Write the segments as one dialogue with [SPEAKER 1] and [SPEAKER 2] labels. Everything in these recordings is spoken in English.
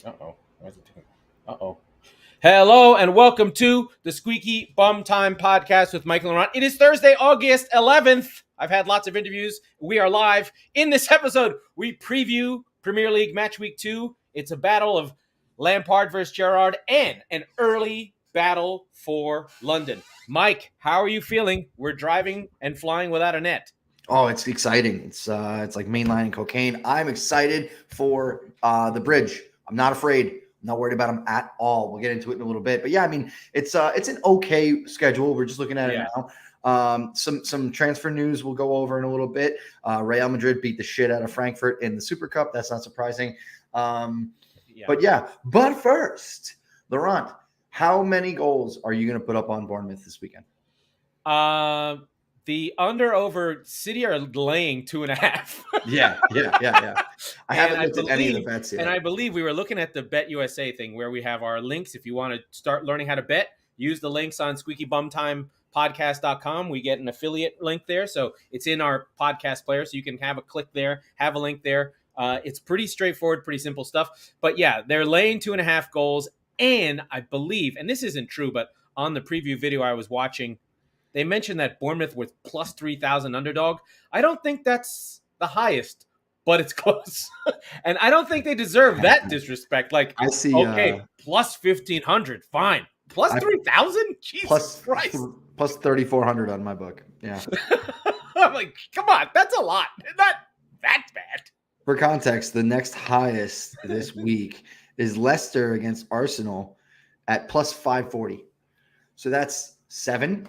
[SPEAKER 1] Uh-oh. Why is it doing? Uh-oh. Hello and welcome to the Squeaky Bum Time podcast with Michael and Ron. It is Thursday, August 11th. I've had lots of interviews. We are live. In this episode, we preview Premier League Match Week 2. It's a battle of Lampard versus Gerrard and an early battle for London. Mike, how are you feeling? We're driving and flying without a net.
[SPEAKER 2] Oh, it's exciting. It's like mainlining cocaine. I'm excited for the bridge. I'm not afraid. I'm not worried about them at all. We'll get into it in a little bit. But yeah, I mean, it's an okay schedule. We're just looking at it now. Some transfer news we'll go over in a little bit. Real Madrid beat the shit out of Frankfurt in the Super Cup. That's not surprising. But first, Laurent, how many goals are you going to put up on Bournemouth this weekend?
[SPEAKER 1] The under over City are laying 2.5.
[SPEAKER 2] Yeah. I haven't looked at any of the bets yet.
[SPEAKER 1] And I believe we were looking at the Bet USA thing where we have our links. If you want to start learning how to bet, use the links on squeakybumtimepodcast.com. We get an affiliate link there. So it's in our podcast player. So you can have a click there, have a link there. It's pretty straightforward, pretty simple stuff. But yeah, they're laying 2.5 goals. And I believe, and this isn't true, but on the preview video I was watching, they mentioned that Bournemouth was plus 3,000 underdog. I don't think that's the highest, but it's close. And I don't think they deserve that disrespect. Like, I see, okay, plus 1,500, fine. Plus 3,000? Jesus Christ.
[SPEAKER 2] Plus 3,400 on my book. Yeah.
[SPEAKER 1] I'm like, come on, that's a lot. Not that bad.
[SPEAKER 2] For context, the next highest this week is Leicester against Arsenal at plus 540. So that's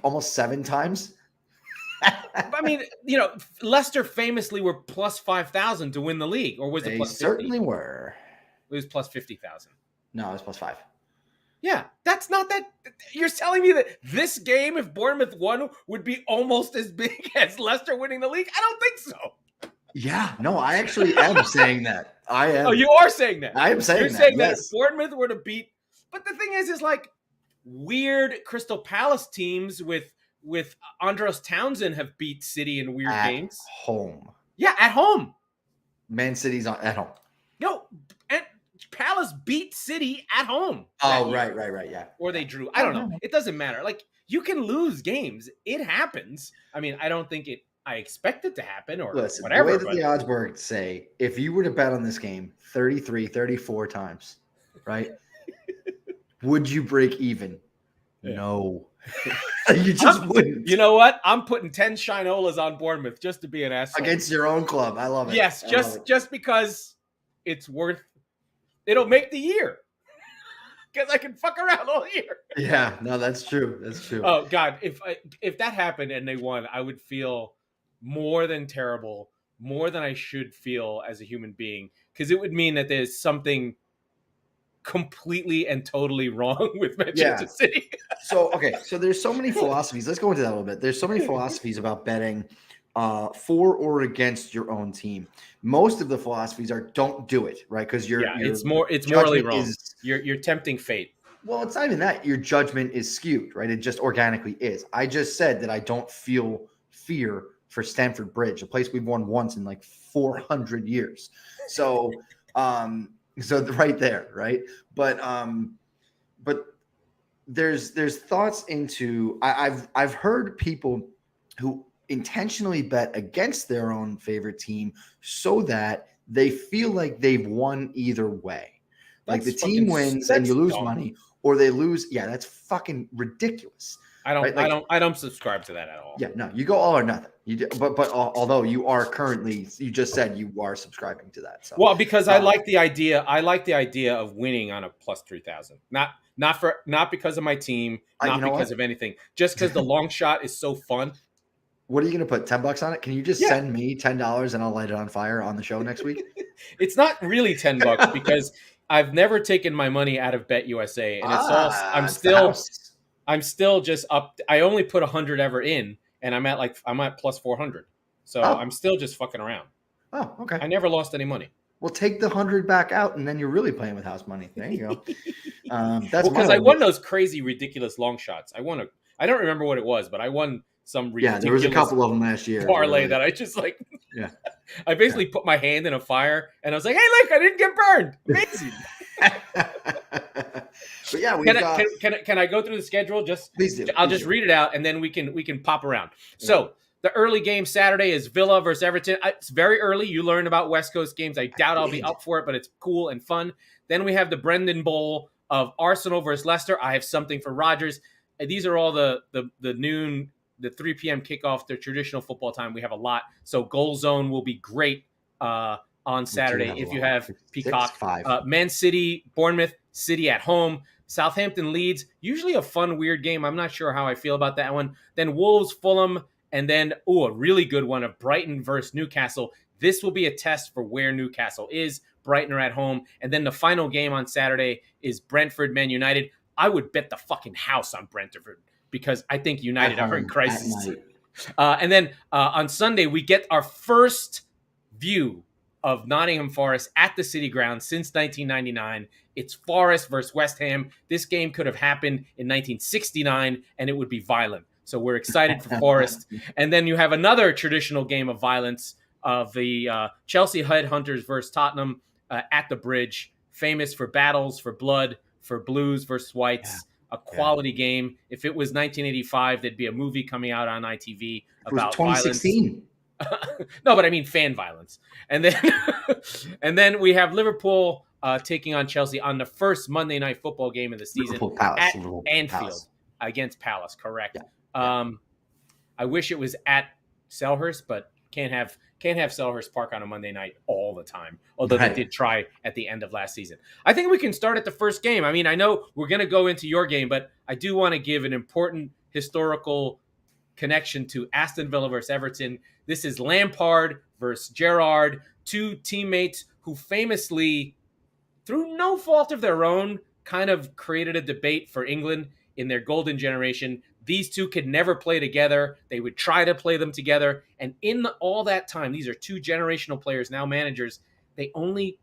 [SPEAKER 2] almost seven times.
[SPEAKER 1] I mean, Leicester famously were plus 5,000 to win the league, or was it plus 50?
[SPEAKER 2] They certainly were.
[SPEAKER 1] It was plus 50,000.
[SPEAKER 2] No, it was plus 5.
[SPEAKER 1] Yeah, that's not that. You're telling me that this game, if Bournemouth won, would be almost as big as Leicester winning the league? I don't think so.
[SPEAKER 2] Yeah, no, I actually am saying that. I am.
[SPEAKER 1] Oh, you are saying that.
[SPEAKER 2] I am saying
[SPEAKER 1] You're
[SPEAKER 2] that.
[SPEAKER 1] saying
[SPEAKER 2] yes.
[SPEAKER 1] that if Bournemouth were to beat, but the thing is like weird Crystal Palace teams with Andros Townsend have beat City in weird games.
[SPEAKER 2] Home.
[SPEAKER 1] Yeah, at home.
[SPEAKER 2] Man City's at home.
[SPEAKER 1] No, and Palace beat City at home.
[SPEAKER 2] Oh, right, yeah.
[SPEAKER 1] Or they drew. I don't know. It doesn't matter. Like, you can lose games. It happens. I mean, I don't think I expect it to happen or whatever.
[SPEAKER 2] The way that the odds work say, if you were to bet on this game 33, 34 times, right? Would you break even? Yeah. No. You just wouldn't.
[SPEAKER 1] You know what? I'm putting 10 Shinolas on Bournemouth just to be an asshole.
[SPEAKER 2] Against your own club. I love it.
[SPEAKER 1] Yes, just because it's worth it'll make the year. Because I can fuck around all year.
[SPEAKER 2] Yeah, no, that's true. That's true.
[SPEAKER 1] Oh God, if that happened and they won, I would feel more than terrible, more than I should feel as a human being. Because it would mean that there's something completely and totally wrong with Manchester City.
[SPEAKER 2] So there's so many philosophies. Let's go into that a little bit. There's so many philosophies about betting for or against your own team. Most of the philosophies are don't do it, right? Because
[SPEAKER 1] it's morally wrong. You're tempting fate.
[SPEAKER 2] Well, it's not even that. Your judgment is skewed, right? It just organically is. I just said that I don't feel fear for Stamford Bridge, a place we've won once in like 400 years. So so right there, right? But there's thoughts into I've heard people who intentionally bet against their own favorite team so that they feel like they've won either way. Like the team wins and you lose money, or they lose. Yeah, that's fucking ridiculous.
[SPEAKER 1] I don't subscribe to that at all.
[SPEAKER 2] Yeah, no, you go all or nothing. You do, but although you are currently, you just said you are subscribing to that. So.
[SPEAKER 1] Well, because I like the idea. I like the idea of winning on a plus 3,000. Not because of my team, not because of anything. Just because the long shot is so fun.
[SPEAKER 2] What are you going to put $10 on it? Can you just send me $10 and I'll light it on fire on the show next week?
[SPEAKER 1] It's not really $10 because I've never taken my money out of Bet USA, and it's all. I'm still just up. I only put 100 ever in, and I'm at plus 400. So I'm still just fucking around.
[SPEAKER 2] Oh, okay.
[SPEAKER 1] I never lost any money.
[SPEAKER 2] Well, take the 100 back out, and then you're really playing with house money. There you go.
[SPEAKER 1] That's because I won those crazy, ridiculous long shots. I don't remember what it was, but I won some ridiculous.
[SPEAKER 2] Yeah, there was a couple of them last year.
[SPEAKER 1] Parlay that I just like.
[SPEAKER 2] Yeah.
[SPEAKER 1] I basically put my hand in a fire and I was like, hey, look, I didn't get burned. Amazing.
[SPEAKER 2] But yeah, we've got.
[SPEAKER 1] Can I go through the schedule?
[SPEAKER 2] Please do.
[SPEAKER 1] I'll
[SPEAKER 2] Please
[SPEAKER 1] just
[SPEAKER 2] do.
[SPEAKER 1] read it out and then we can pop around.
[SPEAKER 2] Yeah.
[SPEAKER 1] So the early game Saturday is Villa versus Everton. It's very early. You learn about West Coast games. I doubt I'll be up for it, but it's cool and fun. Then we have the Brendan Bowl of Arsenal versus Leicester. I have something for Rodgers. These are all the noon, the 3 p.m. kickoff, the traditional football time. We have a lot. So Goal Zone will be great on Saturday if you have Peacock.
[SPEAKER 2] 5.
[SPEAKER 1] Man City, Bournemouth, City at home. Southampton, Leeds, usually a fun, weird game. I'm not sure how I feel about that one. Then Wolves, Fulham, and then, a really good one of Brighton versus Newcastle. This will be a test for where Newcastle is. Brighton are at home. And then the final game on Saturday is Brentford, Man United. I would bet the fucking house on Brentford because I think United are in crisis. And then on Sunday, we get our first view of Nottingham Forest at the City Ground since 1999. It's Forest versus West Ham. This game could have happened in 1969, and it would be violent. So we're excited for Forest. And then you have another traditional game of violence of the Chelsea Headhunters versus Tottenham at the Bridge, famous for battles, for blood, for blues versus whites. A quality game. If it was 1985, there'd be a movie coming out on ITV about
[SPEAKER 2] 2016.
[SPEAKER 1] No, but I mean fan violence. And then we have Liverpool taking on Chelsea on the first Monday Night Football game of the season at Anfield against Palace. Correct. Yeah. I wish it was at Selhurst, but can't have Selhurst Park on a Monday night all the time, although they did try at the end of last season. I think we can start at the first game. I mean, I know we're going to go into your game, but I do want to give an important historical connection to Aston Villa versus Everton. This is Lampard versus Gerrard, two teammates who famously, through no fault of their own, kind of created a debate for England in their golden generation. These two could never play together. They would try to play them together. And in all that time, these are two generational players, now managers. They only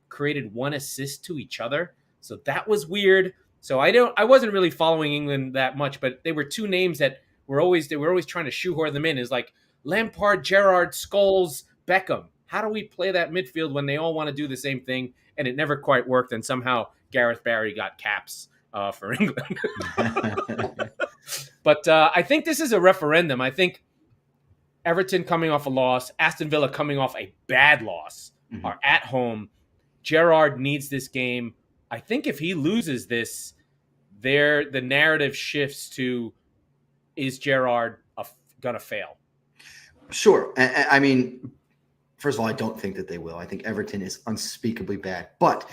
[SPEAKER 1] created one assist to each other. So that was weird. So I wasn't really following England that much, but they were two names that were always trying to shoehorn them in. Is like Lampard, Gerrard, Scholes, Beckham. How do we play that midfield when they all want to do the same thing? And it never quite worked. And somehow Gareth Barry got caps for England. But I think this is a referendum. I think Everton coming off a loss, Aston Villa coming off a bad loss, are at home. Gerrard needs this game. I think if he loses this, the narrative shifts to, is Gerrard going to fail? Sure.
[SPEAKER 2] I mean, first of all, I don't think that they will. I think Everton is unspeakably bad. But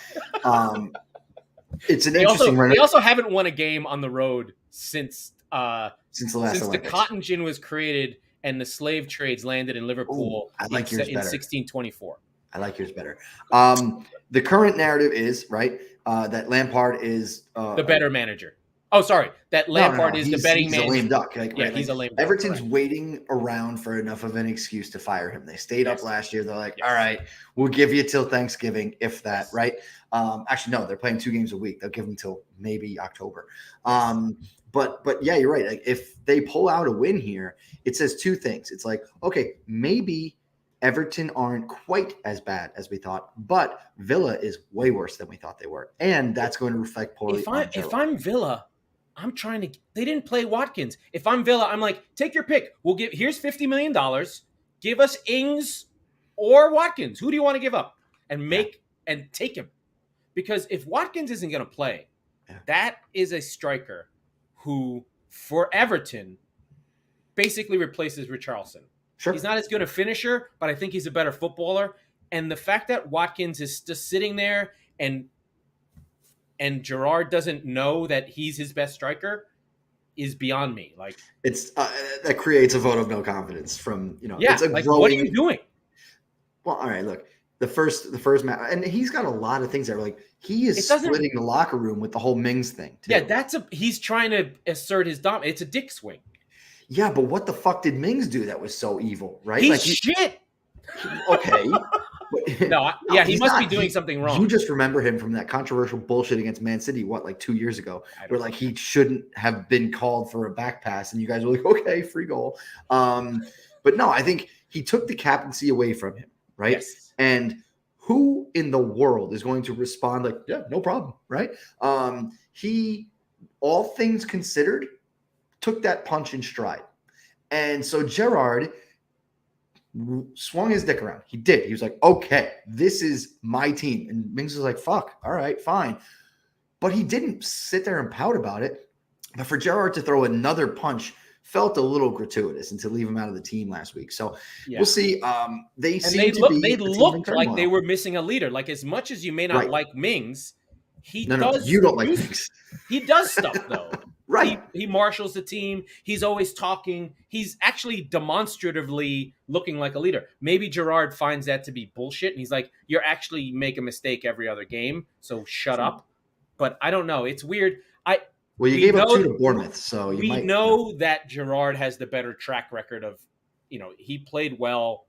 [SPEAKER 2] it's an interesting run.
[SPEAKER 1] They also haven't won a game on the road since
[SPEAKER 2] the
[SPEAKER 1] cotton gin was created and the slave trades landed in Liverpool in 1624.
[SPEAKER 2] I like yours better. The current narrative is that Lampard is
[SPEAKER 1] the better manager. Oh, sorry. That Lampard is the betting manager.
[SPEAKER 2] He's a lame duck.
[SPEAKER 1] He's a lame duck.
[SPEAKER 2] Everton's waiting around for enough of an excuse to fire him. They stayed up last year. They're like, all right, we'll give you till Thanksgiving, if that, right? Actually, no, they're playing 2 games a week. They'll give them till maybe October. But yeah, you're right. Like, if they pull out a win here, it says 2 things. It's like, okay, maybe Everton aren't quite as bad as we thought, but Villa is way worse than we thought they were. And that's going to reflect poorly on Gerrard.
[SPEAKER 1] If I'm Villa, I'm trying to – they didn't play Watkins. If I'm Villa, I'm like, take your pick. Here's $50 million. Give us Ings or Watkins. Who do you want to give up? And take him. Because if Watkins isn't going to play, that is a striker who, for Everton, basically replaces Richarlison. Sure. He's not as good a finisher, but I think he's a better footballer. And the fact that Watkins is just sitting there and Gerrard doesn't know that he's his best striker is beyond me. Like,
[SPEAKER 2] it's that creates a vote of no confidence from
[SPEAKER 1] it's like growing, what are you doing?
[SPEAKER 2] Well, all right, look, the first match, and he's got a lot of things there. Like, he is splitting the locker room with the whole Mings thing too.
[SPEAKER 1] Yeah, he's trying to assert his dominance. It's a dick swing.
[SPEAKER 2] Yeah, but what the fuck did Mings do that was so evil, right?
[SPEAKER 1] He's shit.
[SPEAKER 2] Okay.
[SPEAKER 1] He must be doing something wrong.
[SPEAKER 2] You just remember him from that controversial bullshit against Man City, 2 years ago, where he shouldn't have been called for a back pass, and you guys were like, okay, free goal. But no, I think he took the captaincy away from him, right?
[SPEAKER 1] Yes.
[SPEAKER 2] And who in the world is going to respond like, yeah, no problem, right? He, all things considered, took that punch in stride. And so Gerrard swung his dick around. He did. He was like, okay, this is my team. And Mings was like, fuck, all right, fine. But he didn't sit there and pout about it. But for Gerrard to throw another punch felt a little gratuitous and to leave him out of the team last week. So we'll see. They
[SPEAKER 1] looked like they were missing a leader. Like, as much as you may not like Mings, you don't like Mings. He does stuff though.
[SPEAKER 2] Right.
[SPEAKER 1] He marshals the team. He's always talking. He's actually demonstratively looking like a leader. Maybe Gerrard finds that to be bullshit. And he's like, you're actually make a mistake every other game. So shut up. But I don't know. It's weird.
[SPEAKER 2] Well, you gave up 2 to Bournemouth. So
[SPEAKER 1] we know that Gerrard has the better track record of, he played well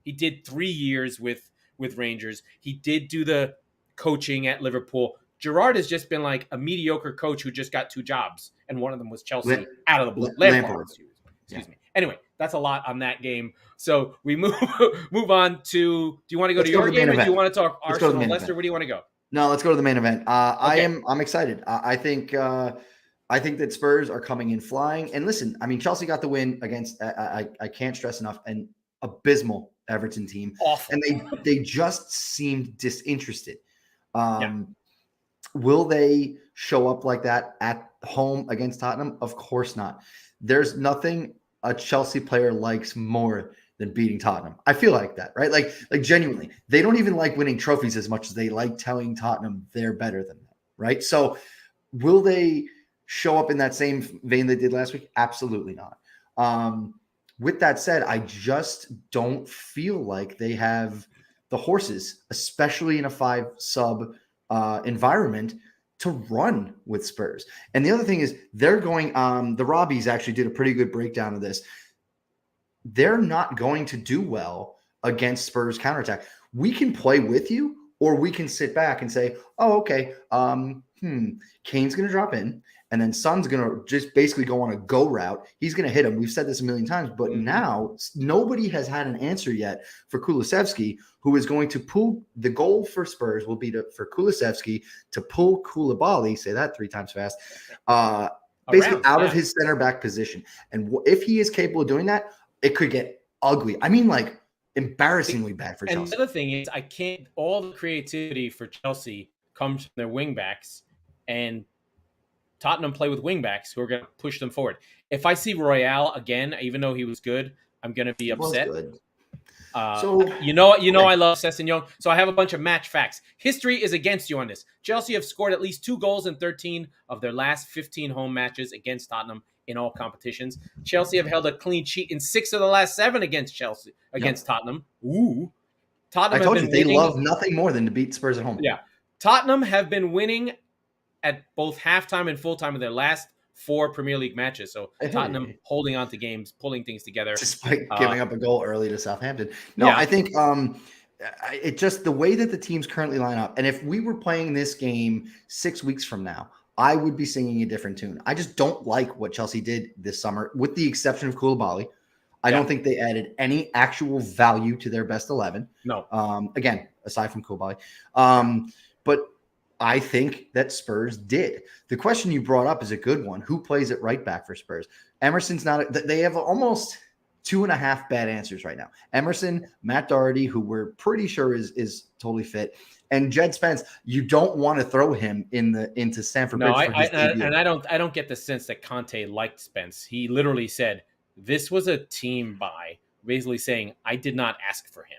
[SPEAKER 1] he did 3 years with Rangers. He did do the coaching at Liverpool. Gerrard has just been like a mediocre coach who just got 2 jobs, and one of them was Chelsea out of the blue. Lampard. Excuse me. Anyway, that's a lot on that game. So we move on to. Do you want to go to your game, or do you want to talk Arsenal, Leicester? Where do you want to go?
[SPEAKER 2] No, let's go to the main event. I'm excited. I think that Spurs are coming in flying. And listen, I mean, Chelsea got the win against. I can't stress enough, an abysmal Everton team.
[SPEAKER 1] Awful.
[SPEAKER 2] And they just seemed disinterested. Will they show up like that at home against Tottenham? Of course not. There's nothing a Chelsea player likes more than beating Tottenham. I feel like that, right? Like genuinely, they don't even like winning trophies as much as they like telling Tottenham they're better than them, right? So will they show up in that same vein they did last week? Absolutely not. With that said, I just don't feel like they have the horses, especially in a 5-sub environment, to run with Spurs. And the other thing is they're going, the Robbies actually did a pretty good breakdown of this. They're not going to do well against Spurs counterattack. We can play with you, or we can sit back and say, oh, okay, Kane's going to drop in, and then Son's going to just basically go on a go route. He's going to hit him. We've said this a million times, but now nobody has had an answer yet for Kulusevski, who is going to pull. The goal for Spurs will be for Kulusevski to pull Koulibaly, say that 3 times fast, basically out of his center back position. And if he is capable of doing that, it could get ugly. I mean, like, embarrassingly bad for Chelsea.
[SPEAKER 1] And the other thing is, all the creativity for Chelsea comes from their wingbacks, and Tottenham play with wingbacks who are going to push them forward. If I see Royale again, even though he was good, I'm going to be upset. I love Sessegnon. So I have a bunch of match facts. History is against you on this. Chelsea have scored at least 2 goals in 13 of their last 15 home matches against Tottenham in all competitions. Chelsea have held a clean sheet in 6 of the last 7 against Tottenham. Ooh.
[SPEAKER 2] Tottenham. I told you they love nothing more than to beat Spurs at home.
[SPEAKER 1] Yeah. Tottenham have been winning at both halftime and full time of their last 4 Premier League matches. So Tottenham holding on to games, pulling things together.
[SPEAKER 2] Despite giving up a goal early to Southampton. I think it just the way that the teams currently line up. And if we were playing this game 6 weeks from now, I would be singing a different tune. I just don't like what Chelsea did this summer, with the exception of Koulibaly. I don't think they added any actual value to their best 11.
[SPEAKER 1] No.
[SPEAKER 2] Again, aside from Koulibaly. But I think that Spurs did. The question you brought up is a good one. Who plays at right back for Spurs? Emerson's not. They have almost 2.5 bad answers right now. Emerson, Matt Doherty, who we're pretty sure is totally fit, and Jed Spence. You don't want to throw him into Stamford Bridge.
[SPEAKER 1] No, I don't get the sense that Conte liked Spence. He literally said this was a team buy, basically saying I did not ask for him.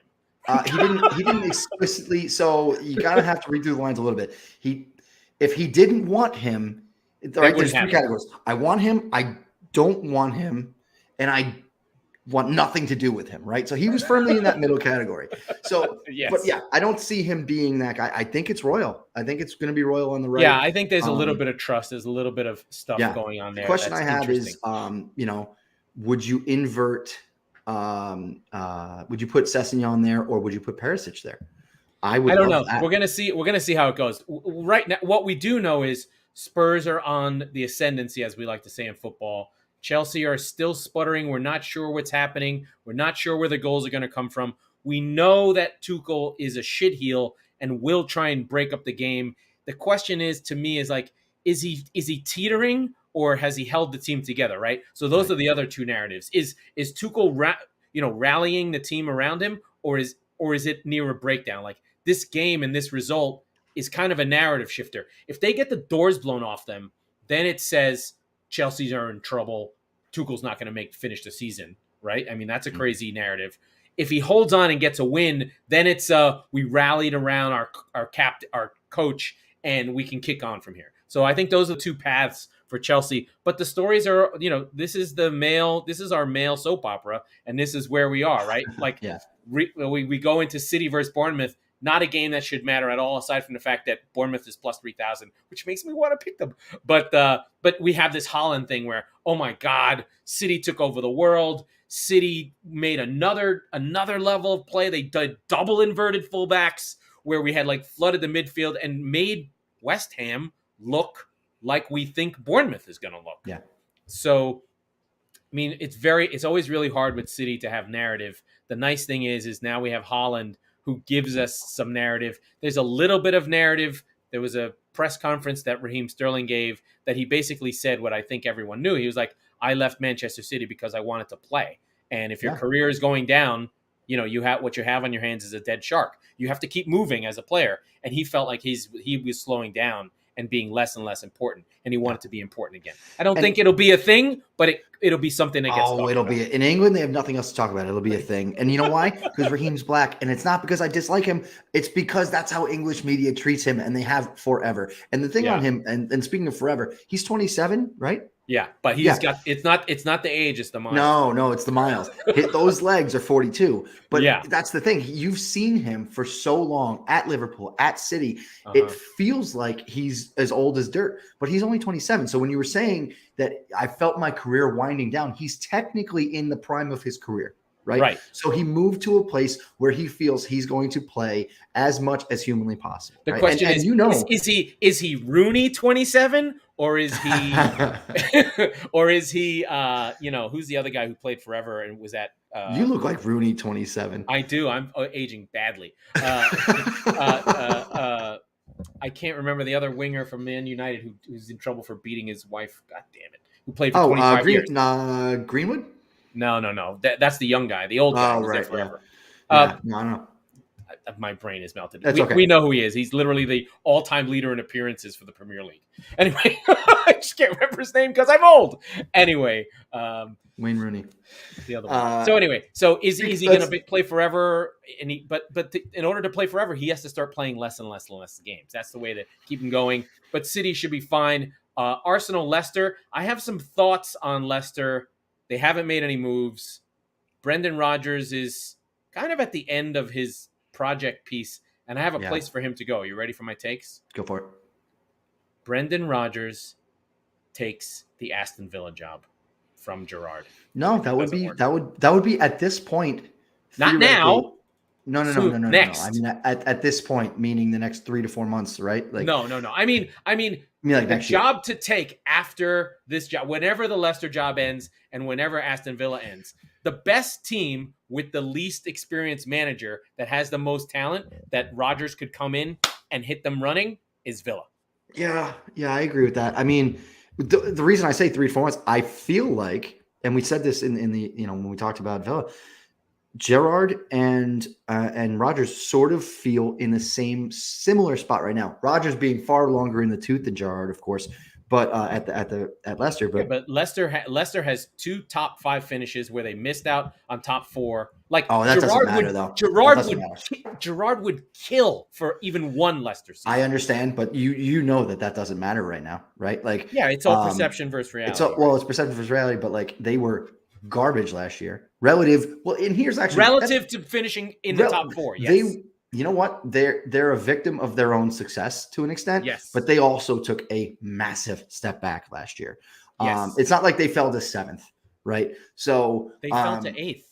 [SPEAKER 2] He didn't explicitly. So you gotta have to read through the lines a little bit. If he didn't want him, right? There's 3 categories. I want him. I don't want him, and I want nothing to do with him. Right. So he was firmly in that middle category. So, yes. But yeah, I don't see him being that guy. I think it's Royal. I think it's going to be Royal on the right.
[SPEAKER 1] Yeah, I think there's a little bit of trust. There's a little bit of stuff going on there.
[SPEAKER 2] The question I have is, would you invert? Would you put Sessegnon there, or would you put Perisic there? I don't know.
[SPEAKER 1] That. We're gonna see how it goes. Right now, what we do know is Spurs are on the ascendancy, as we like to say in football. Chelsea are still sputtering. We're not sure what's happening. We're not sure where the goals are going to come from. We know that Tuchel is a shitheel and will try and break up the game. The question is, to me, is like, is he teetering, or has he held the team together? Right. So those are the other two narratives. Is Tuchel rallying the team around him, or is it near a breakdown? Like, this game and this result is kind of a narrative shifter. If they get the doors blown off them, then it says Chelsea's are in trouble. Tuchel's not going to finish the season, right? I mean, that's a crazy narrative. If he holds on and gets a win, then it's we rallied around our coach, and we can kick on from here. So I think those are the two paths for Chelsea. But the stories are, this is our male soap opera, and this is where we are, right? Like, we go into City versus Bournemouth. Not a game that should matter at all, aside from the fact that Bournemouth is plus 3,000, which makes me want to pick them. But we have this Haaland thing where, oh my God, City took over the world. City made another level of play. They did double inverted fullbacks where we had flooded the midfield and made West Ham look like we think Bournemouth is going to look.
[SPEAKER 2] Yeah.
[SPEAKER 1] So, I mean, it's always really hard with City to have narrative. The nice thing is now we have Haaland, who gives us some narrative. There's a little bit of narrative. There was a press conference that Raheem Sterling gave that he basically said what I think everyone knew. He was like, I left Manchester City because I wanted to play. And if your career is going down, what you have on your hands is a dead shark. You have to keep moving as a player. And he felt like he was slowing down and being less and less important, and he wanted to be important again. I don't think it'll be a thing, but it'll be something that gets talked
[SPEAKER 2] it'll
[SPEAKER 1] about.
[SPEAKER 2] be in England. They have nothing else to talk about. It'll be a thing, and you know why? Because Raheem's black, and it's not because I dislike him. It's because that's how English media treats him, and they have forever. And the thing on him, and speaking of forever, he's 27, right?
[SPEAKER 1] Yeah, but he's got it's not the age, it's the miles.
[SPEAKER 2] No, it's the miles. Those legs are 42. But that's the thing. You've seen him for so long at Liverpool, at City. It feels like he's as old as dirt, but he's only 27. So when you were saying that I felt my career winding down, he's technically in the prime of his career. Right. So he moved to a place where he feels he's going to play as much as humanly possible.
[SPEAKER 1] The question is he Rooney 27, or is he who's the other guy who played forever and was at
[SPEAKER 2] you look like Rooney 27.
[SPEAKER 1] I do. I'm aging badly. I can't remember the other winger from Man United who's in trouble for beating his wife. God damn it. Who played for 25 years.
[SPEAKER 2] Greenwood?
[SPEAKER 1] No. That's the young guy. The old guy who's there forever.
[SPEAKER 2] No.
[SPEAKER 1] My brain is melted.
[SPEAKER 2] Okay.
[SPEAKER 1] We know who he is. He's literally the all-time leader in appearances for the Premier League. Anyway, I just can't remember his name because I'm old. Anyway.
[SPEAKER 2] Wayne Rooney.
[SPEAKER 1] The other one. So anyway, is he going to play forever? But in order to play forever, he has to start playing less and less games. That's the way to keep him going. But City should be fine. Arsenal, Leicester. I have some thoughts on Leicester. They haven't made any moves. Brendan Rodgers is kind of at the end of his project piece, and I have a place for him to go. You ready for my takes?
[SPEAKER 2] Go for it.
[SPEAKER 1] Brendan Rodgers takes the Aston Villa job from Gerrard.
[SPEAKER 2] No, that would be at this point.
[SPEAKER 1] Not now.
[SPEAKER 2] No.
[SPEAKER 1] Next.
[SPEAKER 2] I mean, at this point, meaning the next 3 to 4 months, right?
[SPEAKER 1] No. I mean, the job to take after this job, whenever the Leicester job ends and whenever Aston Villa ends, the best team with the least experienced manager that has the most talent that Rodgers could come in and hit them running is Villa.
[SPEAKER 2] Yeah, I agree with that. I mean, the reason I say 3 to 4 months, I feel like, and we said this in the when we talked about Villa, Gerrard and Rodgers sort of feel in the similar spot right now. Rodgers being far longer in the tooth than Gerrard, of course, but at Leicester.
[SPEAKER 1] But Leicester has 2 top 5 finishes where they missed out on top 4. Like,
[SPEAKER 2] that doesn't matter though.
[SPEAKER 1] Gerrard would kill for even one Leicester season.
[SPEAKER 2] I understand, but you know that doesn't matter right now, right? Like,
[SPEAKER 1] it's all perception versus reality.
[SPEAKER 2] It's perception versus reality, but like they were garbage last year. Relative to
[SPEAKER 1] finishing in the top 4. Yes.
[SPEAKER 2] You know what? They're a victim of their own success to an extent.
[SPEAKER 1] Yes.
[SPEAKER 2] But they also took a massive step back last year.
[SPEAKER 1] Yes.
[SPEAKER 2] It's not like they fell to 7th, right? So
[SPEAKER 1] they fell to 8th.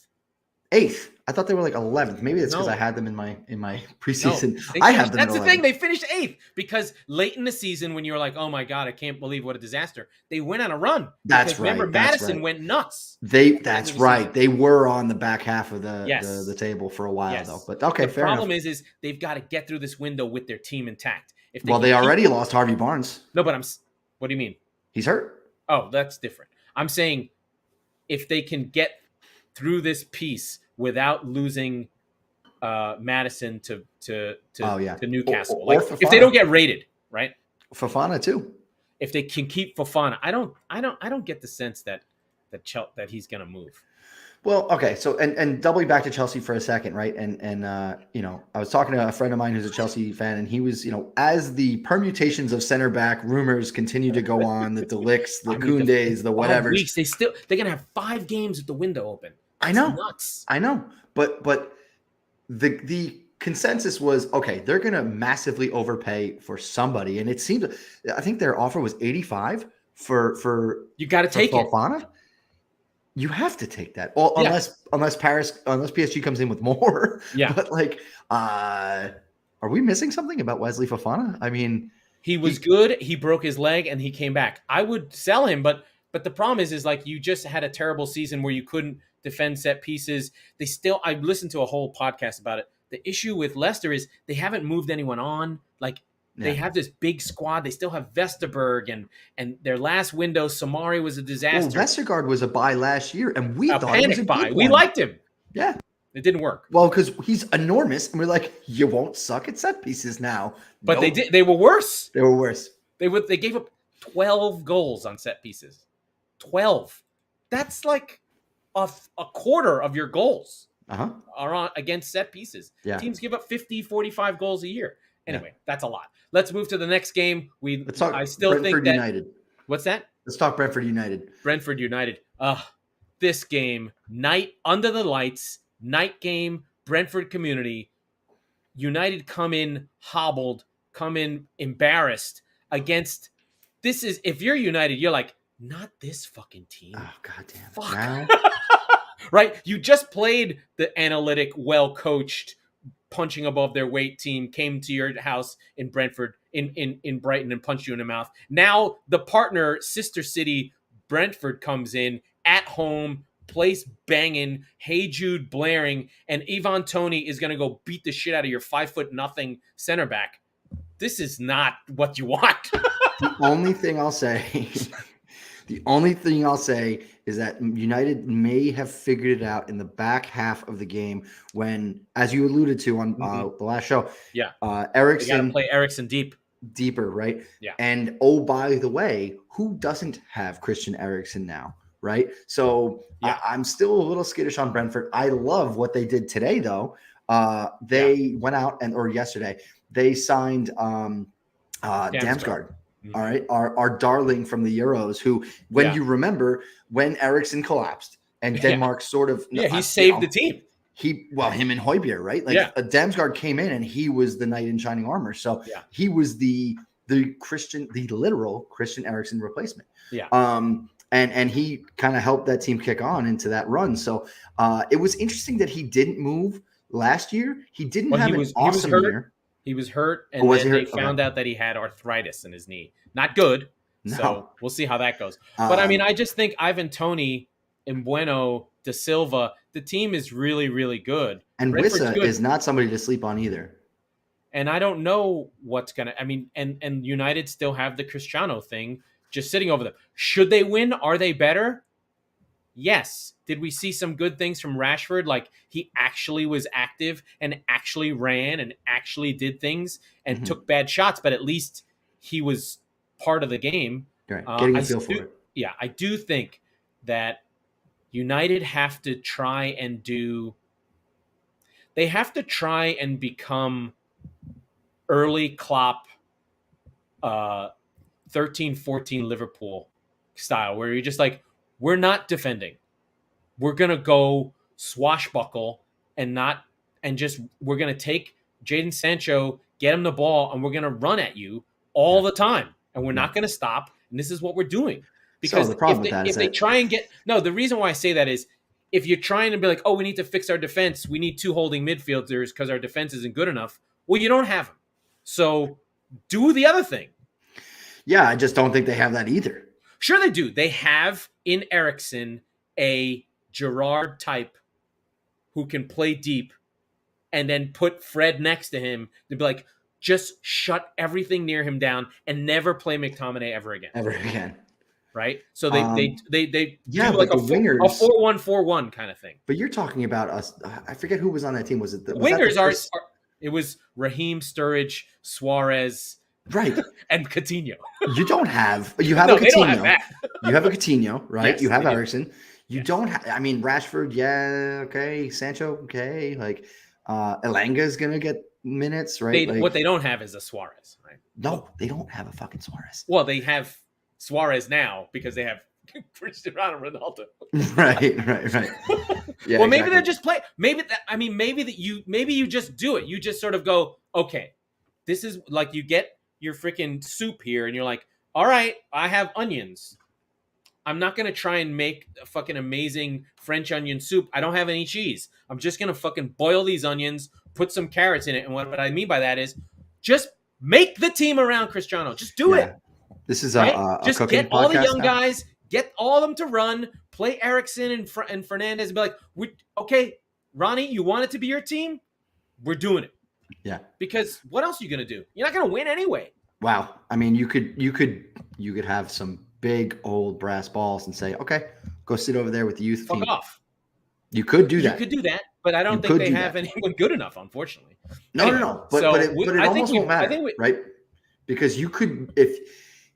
[SPEAKER 2] 8th. I thought they were like 11th. Maybe that's because
[SPEAKER 1] No.
[SPEAKER 2] I had them in my
[SPEAKER 1] No,
[SPEAKER 2] preseason. I have them.
[SPEAKER 1] That's
[SPEAKER 2] at
[SPEAKER 1] the thing.
[SPEAKER 2] 11th.
[SPEAKER 1] They finished 8th because late in the season, when you were like, "Oh my god, I can't believe what a disaster," they went on a run.
[SPEAKER 2] That's
[SPEAKER 1] Because remember,
[SPEAKER 2] right. That's
[SPEAKER 1] Madison
[SPEAKER 2] right.
[SPEAKER 1] went nuts.
[SPEAKER 2] That's right. They were on the back half of
[SPEAKER 1] Yes.
[SPEAKER 2] the table for a while
[SPEAKER 1] Yes.
[SPEAKER 2] though. But okay,
[SPEAKER 1] The
[SPEAKER 2] fair enough.
[SPEAKER 1] problem is they've got to get through this window with their team intact. If
[SPEAKER 2] Well,
[SPEAKER 1] can
[SPEAKER 2] they
[SPEAKER 1] keep-
[SPEAKER 2] already lost Harvey Barnes.
[SPEAKER 1] No, but what do you mean?
[SPEAKER 2] He's hurt.
[SPEAKER 1] Oh, that's different. I'm saying if they can get through this piece without losing Madison to Newcastle,
[SPEAKER 2] Or
[SPEAKER 1] like if they don't get rated, right?
[SPEAKER 2] Fofana too.
[SPEAKER 1] If they can keep Fofana, I don't get the sense that he's going to move.
[SPEAKER 2] Well, okay, so and doubling back to Chelsea for a second, right? And I was talking to a friend of mine who's a Chelsea fan, and he was, as the permutations of center back rumors continue to go on, the Delicts, the Koundés, the whatever.
[SPEAKER 1] Weeks they're gonna have 5 games with the window open.
[SPEAKER 2] That's I know,
[SPEAKER 1] nuts.
[SPEAKER 2] I know, but the consensus was okay. They're gonna massively overpay for somebody, and it seemed I think their offer was 85 for
[SPEAKER 1] you got to take
[SPEAKER 2] Fofana. You have to take that. Well, unless PSG comes in with more.
[SPEAKER 1] Yeah.
[SPEAKER 2] But are we missing something about Wesley Fofana? I mean,
[SPEAKER 1] he was good. He broke his leg and he came back. I would sell him, but the problem is like you just had a terrible season where you couldn't defend set pieces. I listened to a whole podcast about it. The issue with Leicester is they haven't moved anyone on. They have this big squad. They still have Vesterberg and their last window, Samari was a disaster.
[SPEAKER 2] Well, Vestergaard was a buy last year, and we thought he was a
[SPEAKER 1] buy.
[SPEAKER 2] good
[SPEAKER 1] We
[SPEAKER 2] one.
[SPEAKER 1] liked him.
[SPEAKER 2] Yeah.
[SPEAKER 1] It didn't work.
[SPEAKER 2] Well, because he's enormous, and we're like, you won't suck at set pieces now.
[SPEAKER 1] But They did. They were worse.
[SPEAKER 2] They were worse.
[SPEAKER 1] They gave up 12 goals on set pieces. 12. That's like a quarter of your goals are on against set pieces.
[SPEAKER 2] Yeah.
[SPEAKER 1] Teams give up 50, 45 goals a year. Anyway, that's a lot. Let's move to the next game.
[SPEAKER 2] Let's talk
[SPEAKER 1] I still
[SPEAKER 2] Brentford
[SPEAKER 1] think that
[SPEAKER 2] United.
[SPEAKER 1] What's that?
[SPEAKER 2] Let's talk Brentford United.
[SPEAKER 1] Brentford United. This game, night under the lights, night game, Brentford community. United come in hobbled, come in embarrassed against. This is if you're United, you're like, not this fucking team.
[SPEAKER 2] Oh, goddamn.
[SPEAKER 1] Fuck.
[SPEAKER 2] Now?
[SPEAKER 1] Right? You just played the analytic, well-coached, punching above their weight team, came to your house in Brentford, in Brighton, and punched you in the mouth. Now the partner, sister city, Brentford, comes in at home, place banging, Hey Jude blaring, and Ivan Toney is going to go beat the shit out of your 5'0" center back. This is not what you want.
[SPEAKER 2] The only thing I'll say is that United may have figured it out in the back half of the game when, as you alluded to on the last show, Eriksen.
[SPEAKER 1] You got to play Eriksen
[SPEAKER 2] deeper, right?
[SPEAKER 1] Yeah.
[SPEAKER 2] And oh, by the way, who doesn't have Christian Eriksen now, right? So I'm still a little skittish on Brentford. I love what they did today, though. They went out or yesterday they signed Damsgaard. All right, our darling from the Euros, who, when you remember, when Eriksen collapsed and Denmark sort of
[SPEAKER 1] he saved the team.
[SPEAKER 2] Him and Højbjerg, right? Damsgaard came in and he was the knight in shining armor. So he was the literal Christian Eriksen replacement.
[SPEAKER 1] Yeah.
[SPEAKER 2] And he kind of helped that team kick on into that run. So it was interesting that he didn't move last year. He didn't have an awesome year.
[SPEAKER 1] He was hurt, and then they found out that he had arthritis in his knee. Not good. No. So we'll see how that goes. But I mean, I just think Ivan Toney, Mbueno, De Silva, the team is really, really good.
[SPEAKER 2] And Wissa is not somebody to sleep on either.
[SPEAKER 1] And I don't know what's going to – I mean, and United still have the Cristiano thing just sitting over them. Should they win? Are they better? Yes. Did we see some good things from Rashford? Like he actually was active and actually ran and actually did things and took bad shots, but at least he was part of the game.
[SPEAKER 2] Right. Getting a feel for it.
[SPEAKER 1] Yeah, I do think that United have to try and become early Klopp 13-14 Liverpool style, where you're just like, we're not defending. We're going to go swashbuckle we're going to take Jadon Sancho, get him the ball, and we're going to run at you all the time. And we're not going to stop. And this is what we're doing. Because
[SPEAKER 2] the problem with that is
[SPEAKER 1] the reason why I say that is if you're trying to be like, oh, we need to fix our defense, we need 2 holding midfielders because our defense isn't good enough. Well, you don't have them. So do the other thing.
[SPEAKER 2] Yeah, I just don't think they have that either.
[SPEAKER 1] Sure they do. They have in Eriksen a Gerrard type who can play deep and then put Fred next to him to be like, just shut everything near him down and never play McTominay ever again.
[SPEAKER 2] Ever again.
[SPEAKER 1] Right? So they
[SPEAKER 2] yeah,
[SPEAKER 1] do like
[SPEAKER 2] a
[SPEAKER 1] wingers, a 4-1-4-1 kind of thing.
[SPEAKER 2] But you're talking about us. I forget who was on that team. Was it the
[SPEAKER 1] wingers? It was Raheem, Sturridge, Suarez,
[SPEAKER 2] right,
[SPEAKER 1] and Coutinho.
[SPEAKER 2] You don't have. You have a Coutinho.
[SPEAKER 1] They don't have that.
[SPEAKER 2] You have a Coutinho, right?
[SPEAKER 1] Yes,
[SPEAKER 2] you have Eriksen. You don't have. I mean, Rashford. Yeah, okay. Sancho. Okay. Like, Elanga is gonna get minutes, right?
[SPEAKER 1] What they don't have is a Suarez, right?
[SPEAKER 2] No, they don't have a fucking Suarez.
[SPEAKER 1] Well, they have Suarez now because they have Cristiano Ronaldo.
[SPEAKER 2] Right. Yeah.
[SPEAKER 1] Well, maybe they're just play. Maybe you just do it. You just sort of go, okay, this is like you get your freaking soup here, and you're like, all right, I have onions. I'm not gonna try and make a fucking amazing French onion soup. I don't have any cheese. I'm just gonna fucking boil these onions, put some carrots in it, and what I mean by that is just make the team around Cristiano. Just do it.
[SPEAKER 2] This is
[SPEAKER 1] right?
[SPEAKER 2] a
[SPEAKER 1] just
[SPEAKER 2] cooking
[SPEAKER 1] get all the young
[SPEAKER 2] now.
[SPEAKER 1] guys, get all of them to run, play Eriksen and Fernandez, and be like, okay, Ronnie, you want it to be your team? We're doing it.
[SPEAKER 2] Yeah.
[SPEAKER 1] Because what else are you gonna do? You're not gonna win anyway.
[SPEAKER 2] Wow. I mean, you could have some big old brass balls and say, okay, go sit over there with the youth team.
[SPEAKER 1] Fuck off.
[SPEAKER 2] You could do that.
[SPEAKER 1] You could do that, but I don't think they have anyone good enough, unfortunately.
[SPEAKER 2] No. But it almost won't matter, right? Because you could,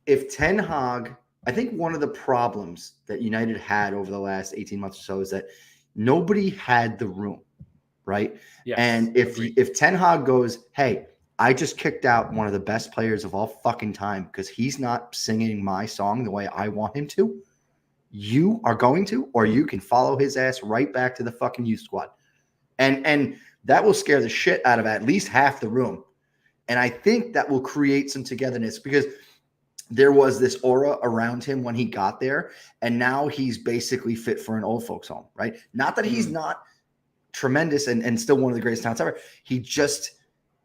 [SPEAKER 2] if Ten Hag, I think one of the problems that United had over the last 18 months or so is that nobody had the room, right?
[SPEAKER 1] Yes,
[SPEAKER 2] and if Ten Hag goes, hey, I just kicked out one of the best players of all fucking time because he's not singing my song the way I want him to, you are going to, or you can follow his ass right back to the fucking youth squad. And that will scare the shit out of at least half the room. And I think that will create some togetherness because there was this aura around him when he got there. And now he's basically fit for an old folks home, right? Not that he's not tremendous and still one of the greatest talents ever.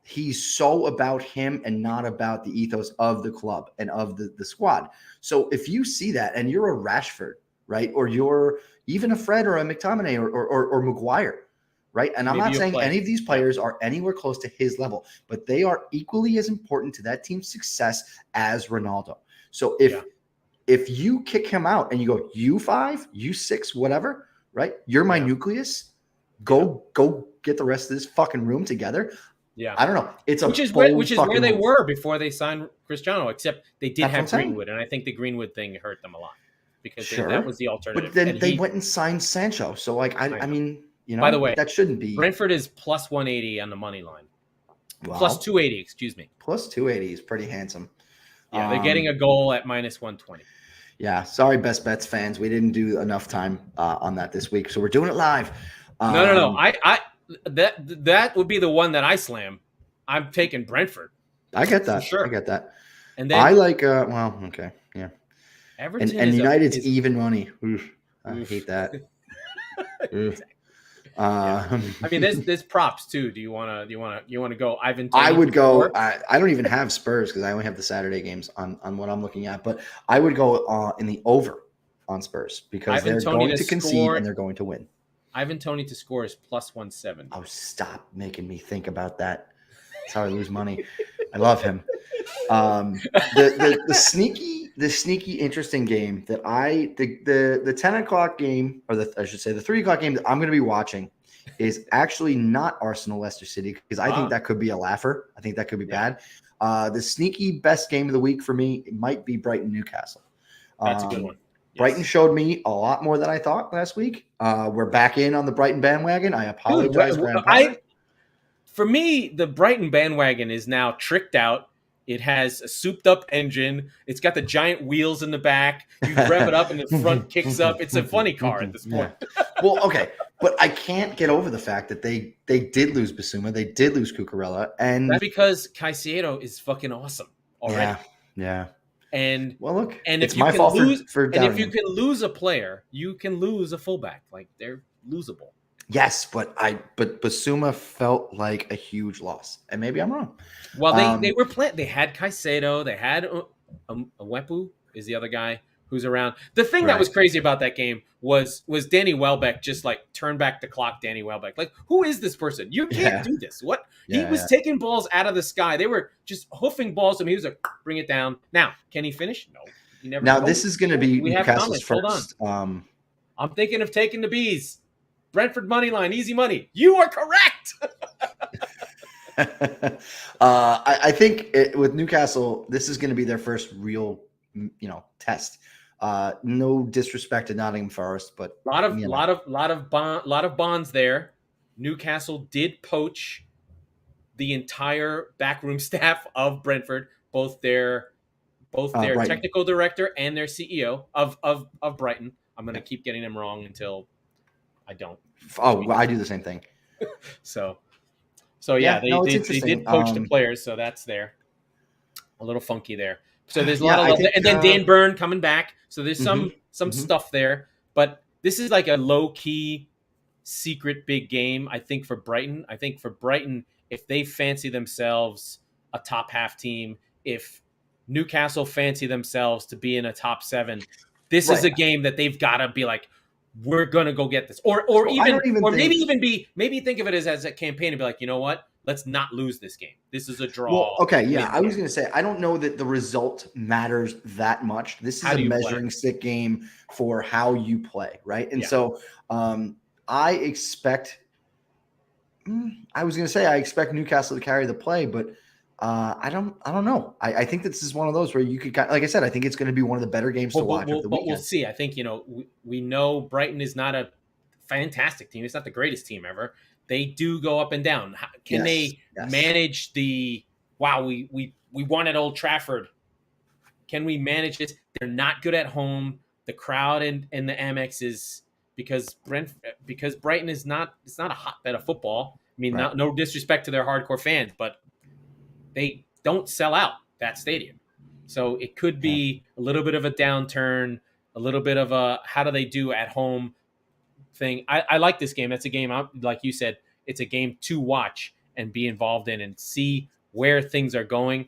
[SPEAKER 2] He's so about him and not about the ethos of the club and of the squad. So if you see that and you're a Rashford, right? Or you're even a Fred or a McTominay or Maguire, right? And I'm not saying any of these players are anywhere close to his level, but they are equally as important to that team's success as Ronaldo. So if you kick him out and you go, U5, U6, whatever, right? You're my nucleus. Go get the rest of this fucking room together.
[SPEAKER 1] Yeah,
[SPEAKER 2] I don't know. It's
[SPEAKER 1] which is where they were before they signed Cristiano. Except they did have Greenwood, and I think the Greenwood thing hurt them a lot because that was the alternative.
[SPEAKER 2] But then they went and signed Sancho. So like, I mean, you know,
[SPEAKER 1] by the way,
[SPEAKER 2] that shouldn't be.
[SPEAKER 1] Brentford is plus 180 on the money line.
[SPEAKER 2] Wow.
[SPEAKER 1] Plus 280, excuse me.
[SPEAKER 2] Plus 280 is pretty handsome.
[SPEAKER 1] Yeah, they're getting a goal at minus 120.
[SPEAKER 2] Yeah, sorry, Best Bets fans, we didn't do enough time on that this week, so we're doing it live.
[SPEAKER 1] No. That would be the one that I slam. I'm taking Brentford.
[SPEAKER 2] I get that.
[SPEAKER 1] Sure.
[SPEAKER 2] I get that.
[SPEAKER 1] And then
[SPEAKER 2] I like. Well, okay, yeah.
[SPEAKER 1] Everton
[SPEAKER 2] and United's even money. Oof, I hate that.
[SPEAKER 1] I mean, there's props too. Do you want to go? Ivan.
[SPEAKER 2] I would go. I don't even have Spurs because I only have the Saturday games on what I'm looking at. But I would go in the over on Spurs because they're going to concede and they're going to win.
[SPEAKER 1] Ivan Toney to score is plus 170.
[SPEAKER 2] Oh, stop making me think about that. That's how I lose money. I love him. The sneaky interesting game that the 10 o'clock game, or I should say the 3 o'clock game that I'm going to be watching is actually not Arsenal Leicester City because I think that could be a laugher. I think that could be bad. The sneaky best game of the week for me might be Brighton Newcastle.
[SPEAKER 1] That's a good one.
[SPEAKER 2] Brighton showed me a lot more than I thought last week. We're back in on the Brighton bandwagon. I apologize,
[SPEAKER 1] for me, the Brighton bandwagon is now tricked out. It has a souped-up engine. It's got the giant wheels in the back. You rev it up, and the front kicks up. It's a funny car at this point.
[SPEAKER 2] Yeah. Well, okay, but I can't get over the fact that they did lose Basuma. They did lose Cucurella. And
[SPEAKER 1] that's because Caicedo is fucking awesome already.
[SPEAKER 2] Yeah.
[SPEAKER 1] And
[SPEAKER 2] well, look,
[SPEAKER 1] and
[SPEAKER 2] it's
[SPEAKER 1] if you
[SPEAKER 2] my
[SPEAKER 1] can
[SPEAKER 2] fault
[SPEAKER 1] lose,
[SPEAKER 2] for
[SPEAKER 1] and if you can lose a player, you can lose a fullback. Like they're losable.
[SPEAKER 2] Yes, but Basuma felt like a huge loss, and maybe I'm wrong.
[SPEAKER 1] Well, they were playing. They had Caicedo. They had Awepu is the other guy who's around. The thing that was crazy about that game was Danny Welbeck just like turn back the clock. Danny Welbeck, like, who is this person? You can't do this. What he was taking balls out of the sky. They were just hoofing balls to him. He was like, bring it down. Now, can he finish? No, he never.
[SPEAKER 2] Now this is going to be
[SPEAKER 1] we have
[SPEAKER 2] Newcastle's
[SPEAKER 1] comments.
[SPEAKER 2] first.
[SPEAKER 1] Hold on. I'm thinking of taking the Bees. Brentford money line, easy money. You are correct.
[SPEAKER 2] I think with Newcastle, this is going to be their first real, test. No disrespect to Nottingham Forest, but
[SPEAKER 1] lot of bonds there. Newcastle did poach the entire backroom staff of Brentford, both their technical director and their CEO of Brighton. I'm going to keep getting them wrong until I don't.
[SPEAKER 2] Oh, well, I do the same thing.
[SPEAKER 1] So they did poach the players, so that's there. A little funky there. So there's a lot of love there. And then Dan Burn coming back. So there's some stuff there. But this is like a low-key, secret big game, I think, for Brighton. I think for Brighton, if they fancy themselves a top half team, if Newcastle fancy themselves to be in a top 7, this is a game that they've got to be like, we're gonna go get this, maybe think of it as a campaign and be like, you know what? Let's not lose this game. This is a draw.
[SPEAKER 2] Well, okay, yeah. I was gonna say I don't know that the result matters that much. This is a measuring stick game for how you play, right? And so I expect Newcastle to carry the play, but I don't know. I think this is one of those where you could, like I said, I think it's going to be one of the better games to watch. But
[SPEAKER 1] we'll see. I think, we know Brighton is not a fantastic team. It's not the greatest team ever. They do go up and down. Can they manage we won at Old Trafford. Can we manage this? They're not good at home. The crowd in the Amex is because Brighton is not. It's not a hotbed of football. I mean, no disrespect to their hardcore fans, but they don't sell out that stadium. So it could be a little bit of a downturn, a little bit of a how do they do at home thing. I like this game. That's a game, like you said, it's a game to watch and be involved in and see where things are going.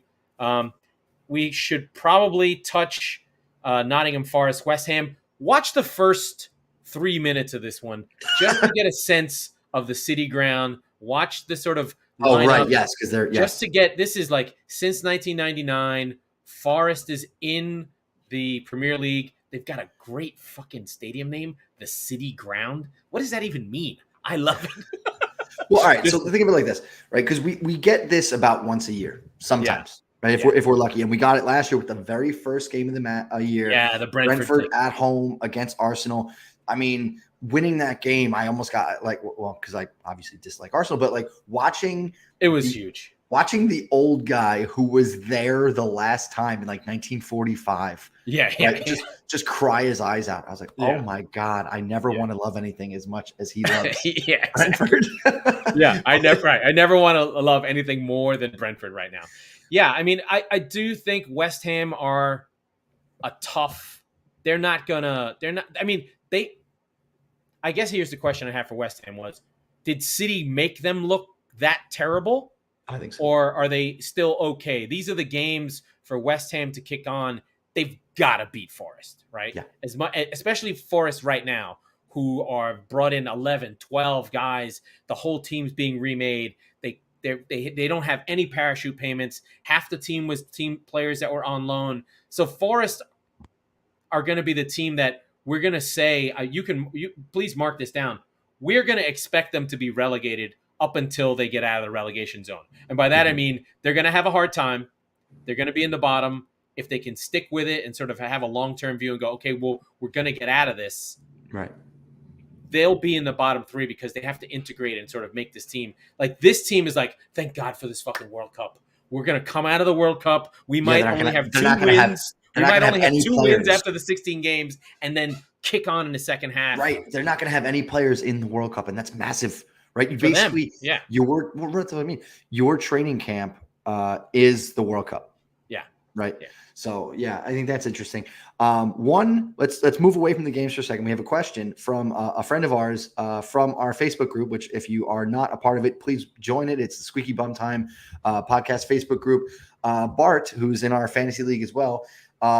[SPEAKER 1] We should probably touch Nottingham Forest, West Ham. Watch the first 3 minutes of this one just to get a sense of the city ground. Watch the sort of
[SPEAKER 2] because they're
[SPEAKER 1] just to get this is like since 1999. Forest is in the Premier League. They've got a great fucking stadium name, the City Ground. What does that even mean? I love it.
[SPEAKER 2] Well, all right. So think of it like this, right? Because we get this about once a year, sometimes, right? If we're lucky, and we got it last year with the very first game of the year.
[SPEAKER 1] Yeah, the
[SPEAKER 2] Brentford at home against Arsenal. I mean, winning that game, I almost got because I obviously dislike Arsenal, but like watching
[SPEAKER 1] it was huge.
[SPEAKER 2] Watching the old guy who was there the last time in like 1945, just cry his eyes out. I was like, oh my God, I never want to love anything as much as he loves Brentford.
[SPEAKER 1] I never want to love anything more than Brentford right now. Yeah, I mean, I do think West Ham are a tough. I guess here's the question I have for West Ham was, did City make them look that terrible?
[SPEAKER 2] I think so.
[SPEAKER 1] Or are they still okay? These are the games for West Ham to kick on. They've got to beat Forest, right?
[SPEAKER 2] Yeah.
[SPEAKER 1] Especially Forest right now, who are brought in 11, 12 guys. The whole team's being remade. They don't have any parachute payments. Half the team was team players that were on loan. So Forest are going to be the team that we're going to say, you please mark this down. We're going to expect them to be relegated up until they get out of the relegation zone. And by that, I mean, they're going to have a hard time. They're going to be in the bottom. If they can stick with it and sort of have a long-term view and go, okay, well, we're going to get out of this.
[SPEAKER 2] Right.
[SPEAKER 1] They'll be in the bottom 3 because they have to integrate and sort of make this team. Like, this team is like, thank God for this fucking World Cup. We're going to come out of the World Cup. We might only have 2 wins. We might only have 2 wins after the 16 games and then kick on in the second half.
[SPEAKER 2] Right. They're not going to have any players in the World Cup, and that's massive. Right, you basically, your training camp is the World Cup.
[SPEAKER 1] Yeah,
[SPEAKER 2] right?
[SPEAKER 1] Yeah.
[SPEAKER 2] So yeah, I think that's interesting. Let's move away from the games for a second. We have a question from a friend of ours from our Facebook group, which if you are not a part of it, please join it. It's the Squeaky Bum Time podcast Facebook group. Bart, who's in our fantasy league as well,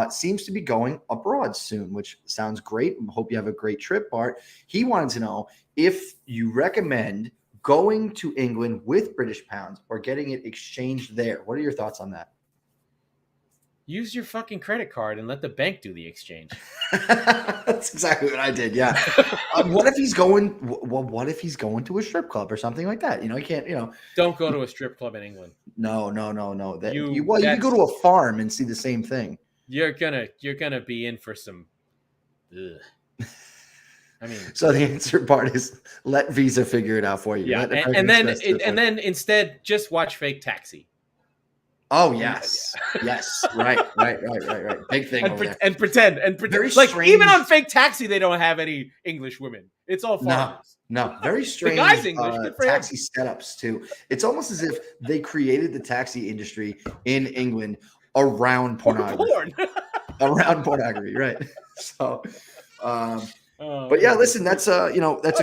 [SPEAKER 2] seems to be going abroad soon, which sounds great. Hope you have a great trip, Bart. He wanted to know if you recommend going to England with British pounds or getting it exchanged there. What are your thoughts on that?
[SPEAKER 1] Use your fucking credit card and let the bank do the exchange.
[SPEAKER 2] That's exactly what I did. Yeah. What if he's going? Well, what if he's going to a strip club or something like that? You can't.
[SPEAKER 1] Don't go to a strip club in England.
[SPEAKER 2] No. You
[SPEAKER 1] That's-
[SPEAKER 2] can go to a farm and see the same thing.
[SPEAKER 1] You're gonna be in for some. Ugh. I mean,
[SPEAKER 2] so the answer part is let Visa figure it out for you.
[SPEAKER 1] Yeah, and then instead just watch Fake Taxi.
[SPEAKER 2] Oh yes, yes, right. Big thing
[SPEAKER 1] and pretend.
[SPEAKER 2] Very
[SPEAKER 1] like
[SPEAKER 2] strange.
[SPEAKER 1] Even on Fake Taxi, they don't have any English women. It's all foreigners.
[SPEAKER 2] No, very strange.
[SPEAKER 1] The guy's English.
[SPEAKER 2] Taxi setups too. It's almost as if they created the taxi industry in England around pornography. Around pornography, right? So, but yeah, listen, that's a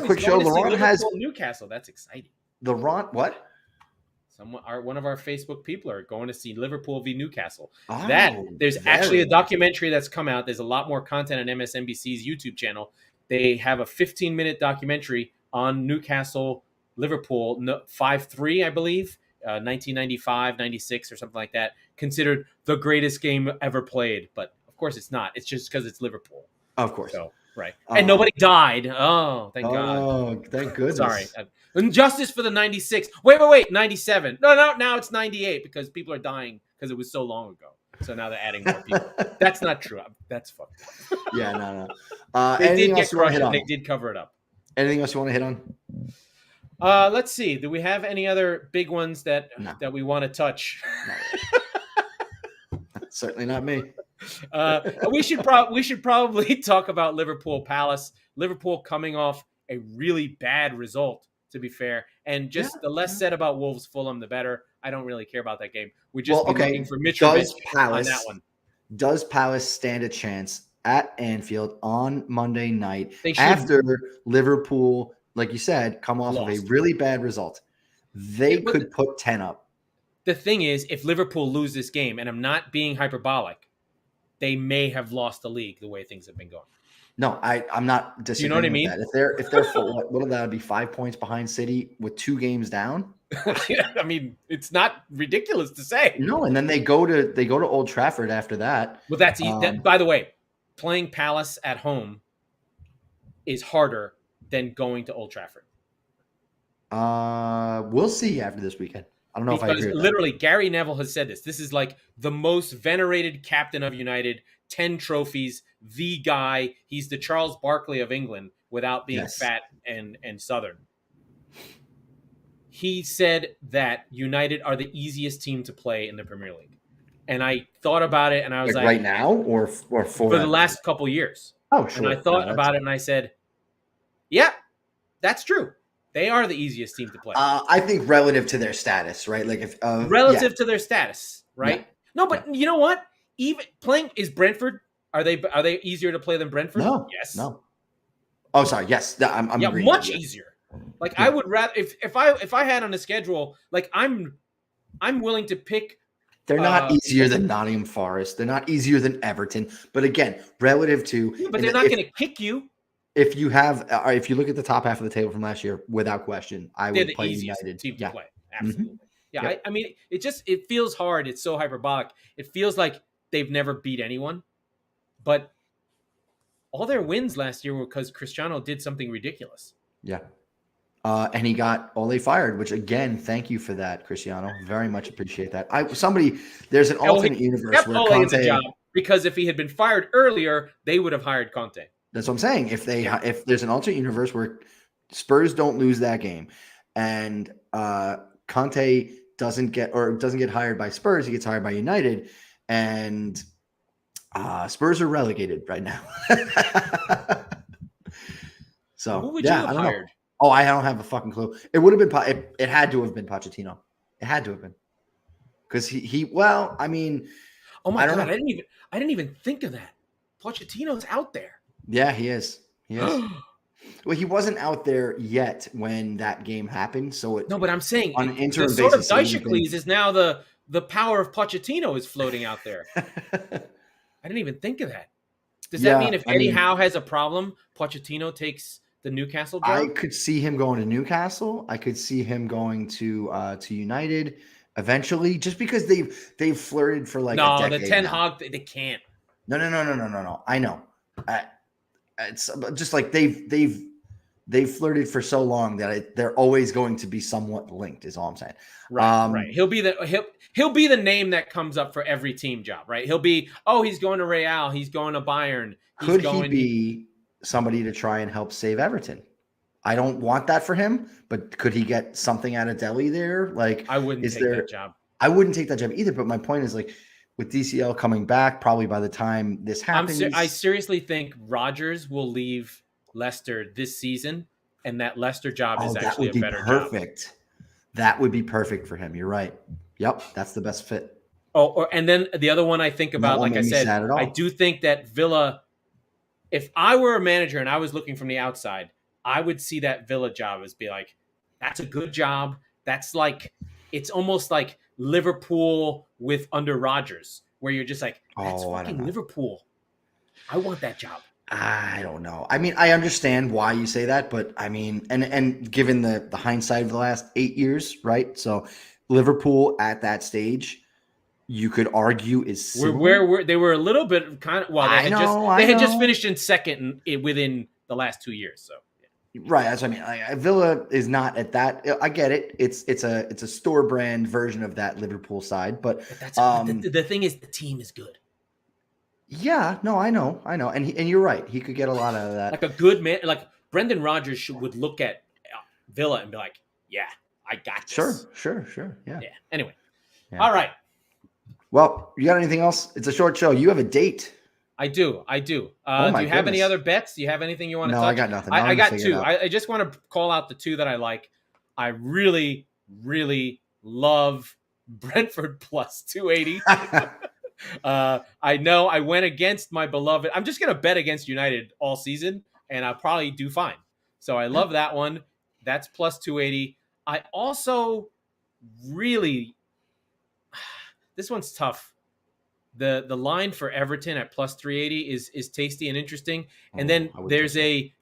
[SPEAKER 2] quick show. Laurent has
[SPEAKER 1] Newcastle. That's exciting.
[SPEAKER 2] Laurent, what?
[SPEAKER 1] One of our Facebook people are going to see Liverpool v Newcastle.
[SPEAKER 2] Oh,
[SPEAKER 1] there's actually a documentary that's come out. There's a lot more content on MSNBC's YouTube channel. They have a 15-minute documentary on Newcastle Liverpool 5-3, I believe, 1995, 96 or something like that. Considered the greatest game ever played, but of course it's not. It's just because it's Liverpool.
[SPEAKER 2] Of course.
[SPEAKER 1] So, right. And nobody died. Oh, thank God.
[SPEAKER 2] Oh, thank goodness.
[SPEAKER 1] Sorry. Injustice for the 96. Wait. 97. No. Now it's 98 because people are dying because it was so long ago. So now they're adding more people. That's not true. That's fucked up.
[SPEAKER 2] Yeah, no.
[SPEAKER 1] They did get crushed and they did cover it up.
[SPEAKER 2] Anything else you want to hit on?
[SPEAKER 1] Let's see. Do we have any other big ones that we want to touch?
[SPEAKER 2] Certainly not me.
[SPEAKER 1] We should probably talk about Liverpool Palace. Liverpool coming off a really bad result, to be fair, and just the less said about Wolves Fulham, the better. I don't really care about that game. We just looking for Mitrovic on that one.
[SPEAKER 2] Does Palace stand a chance at Anfield on Monday night after Liverpool, like you said, come off of a really bad result? They could put 10 up.
[SPEAKER 1] The thing is, if Liverpool lose this game, and I'm not being hyperbolic, they may have lost the league the way things have been going.
[SPEAKER 2] No, I'm not disagreeing.
[SPEAKER 1] You know what I mean?
[SPEAKER 2] With that. If they're what will that be? 5 points behind City with 2 games down.
[SPEAKER 1] I mean, it's not ridiculous to say.
[SPEAKER 2] No, and then they go to Old Trafford after that.
[SPEAKER 1] Well, that's easy. By the way, playing Palace at home is harder than going to Old Trafford.
[SPEAKER 2] We'll see after this weekend. I don't know if I agree with
[SPEAKER 1] literally, Gary Neville has said this. This is like the most venerated captain of United, 10 trophies, the guy. He's the Charles Barkley of England without being fat and Southern. He said that United are the easiest team to play in the Premier League. And I thought about it and I was like
[SPEAKER 2] right now or for
[SPEAKER 1] the last couple years.
[SPEAKER 2] Oh, sure.
[SPEAKER 1] And I thought about it and I said, yeah, that's true. They are the easiest team to play.
[SPEAKER 2] I think relative to their status, right? Like if
[SPEAKER 1] relative to their status, right?
[SPEAKER 2] Yeah.
[SPEAKER 1] No, but you know what? Even playing is Brentford. Are they easier to play than Brentford?
[SPEAKER 2] No.
[SPEAKER 1] Yes.
[SPEAKER 2] No. Oh, sorry. Yes. I'm agreeing.
[SPEAKER 1] Much easier. Like I would rather if I had on a schedule, like I'm willing to pick.
[SPEAKER 2] They're not easier than Nottingham Forest. They're not easier than Everton. But again, relative to.
[SPEAKER 1] Yeah, but they're not going to kick you.
[SPEAKER 2] If you look at the top half of the table from last year, without question, I would play United.
[SPEAKER 1] Team to play. Absolutely. Mm-hmm. Yeah. I mean, it feels hard. It's so hyperbolic. It feels like they've never beat anyone, but all their wins last year were because Cristiano did something ridiculous.
[SPEAKER 2] Yeah. And he got Ole fired, which again, thank you for that, Cristiano. Very much appreciate that. There's an alternate universe where
[SPEAKER 1] Ole in the job because if he had been fired earlier, they would have hired Conte.
[SPEAKER 2] That's what I'm saying. If there's an alternate universe where Spurs don't lose that game, and Conte doesn't get hired by Spurs, he gets hired by United, and Spurs are relegated right now. So
[SPEAKER 1] who would you have hired?
[SPEAKER 2] Know. Oh, I don't have a fucking clue. It would have been. It had to have been Pochettino. It had to have been because he. Well, I mean,
[SPEAKER 1] Oh my
[SPEAKER 2] I don't
[SPEAKER 1] God,
[SPEAKER 2] know.
[SPEAKER 1] I didn't even think of that. Pochettino's out there.
[SPEAKER 2] Yeah, he is. He is. Well, he wasn't out there yet when that game happened. So
[SPEAKER 1] No, but I'm saying
[SPEAKER 2] on an
[SPEAKER 1] the
[SPEAKER 2] interim
[SPEAKER 1] sort of
[SPEAKER 2] basis, it wouldn't
[SPEAKER 1] Dicicles is now the power of Pochettino is floating out there.
[SPEAKER 2] have
[SPEAKER 1] I didn't even think of that. Does that mean
[SPEAKER 2] Yeah,
[SPEAKER 1] if
[SPEAKER 2] I
[SPEAKER 1] Eddie
[SPEAKER 2] mean,
[SPEAKER 1] Howe has a problem, Pochettino takes the Newcastle
[SPEAKER 2] I
[SPEAKER 1] job?
[SPEAKER 2] could see him going to Newcastle. I could see him going to United eventually, just because they've flirted for like a
[SPEAKER 1] No, the
[SPEAKER 2] decade
[SPEAKER 1] Ten
[SPEAKER 2] now.
[SPEAKER 1] Hag, they can't.
[SPEAKER 2] No. I know. It's just like they've flirted for so long that they're always going to be somewhat linked. Is all I'm saying.
[SPEAKER 1] Right. He'll be the name that comes up for every team job, right? He'll be, oh, he's going to Real, he's going to Bayern.
[SPEAKER 2] Could he be somebody to try and help save Everton? I don't want that for him, but could he get something out of Delhi there? Like,
[SPEAKER 1] I wouldn't take that job.
[SPEAKER 2] I wouldn't take that job either. But my point is, like, with DCL coming back, probably by the time this happens,
[SPEAKER 1] I seriously think Rodgers will leave Leicester this season, and that Leicester job is actually a better
[SPEAKER 2] perfect.
[SPEAKER 1] job.
[SPEAKER 2] That would be perfect for him. You're right. Yep, that's the best fit.
[SPEAKER 1] And then the other one I think about, like I said, I do think that Villa, if I were a manager and I was looking from the outside, I would see that Villa job as be like, that's a good job. That's like, it's almost like Liverpool with under Rodgers, where you're just like, that's fucking Liverpool. I want that job.
[SPEAKER 2] I don't know. I mean, I understand why you say that, but I mean, and given the hindsight of the last 8 years, right? So Liverpool at that stage, you could argue is similar.
[SPEAKER 1] They were a little bit kind of, well, they had just finished in second within the last 2 years. So
[SPEAKER 2] right, that's what I mean. Like, Villa is not at that. I get it. It's a store brand version of that Liverpool side, but
[SPEAKER 1] that's the thing is the team is good.
[SPEAKER 2] Yeah, no, I know, and you're right. He could get a lot out of that.
[SPEAKER 1] Like a good man, like Brendan Rodgers would look at Villa and be like, "Yeah, I got this."
[SPEAKER 2] Sure, yeah.
[SPEAKER 1] Anyway, all right.
[SPEAKER 2] Well, you got anything else? It's a short show. You have a date.
[SPEAKER 1] I do. Do you have any other bets? Do you have anything you want to touch?
[SPEAKER 2] No, I got nothing.
[SPEAKER 1] I got two. I just want to call out the two that I like. I really, really love Brentford plus 280. I know I went against my beloved. I'm just going to bet against United all season, and I'll probably do fine. So I love that one. That's plus 280. I also really, this one's tough. The line for Everton at plus 380 is tasty and interesting. And then there's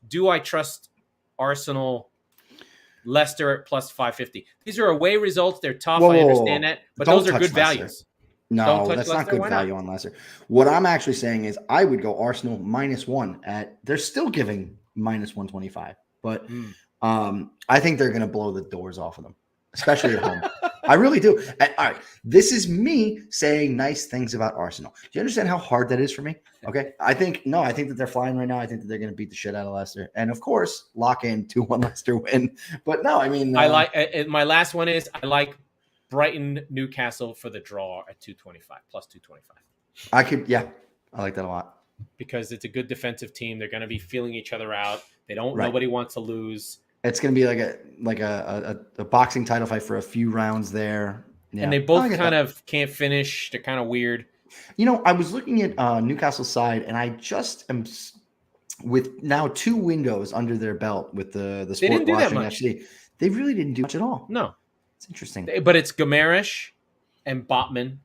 [SPEAKER 1] do I trust Arsenal, Leicester at plus 550. These are away results. They're tough. I understand that, but those are good values.
[SPEAKER 2] No, that's not good value on Leicester. What I'm actually saying is I would go Arsenal -1 at. They're still giving -125, but I think they're going to blow the doors off of them, especially at home. I really do. And, all right, this is me saying nice things about Arsenal. Do you understand how hard that is for me? Okay, I think that they're flying right now. I think that they're going to beat the shit out of Leicester, and of course, lock in 2-1 Leicester win. But no, I mean,
[SPEAKER 1] I like my last one is I like Brighton Newcastle for the draw at 225 plus 225.
[SPEAKER 2] I like that a lot
[SPEAKER 1] because it's a good defensive team. They're going to be feeling each other out. Nobody wants to lose.
[SPEAKER 2] It's going to be like a boxing title fight for a few rounds there.
[SPEAKER 1] Yeah. And they both kind of can't finish. They're kind of weird.
[SPEAKER 2] You know, I was looking at Newcastle's side, and I just am with now 2 windows under their belt with the sport watching FC. They really didn't do much at all.
[SPEAKER 1] No.
[SPEAKER 2] It's interesting.
[SPEAKER 1] But it's Gamarish and Botman.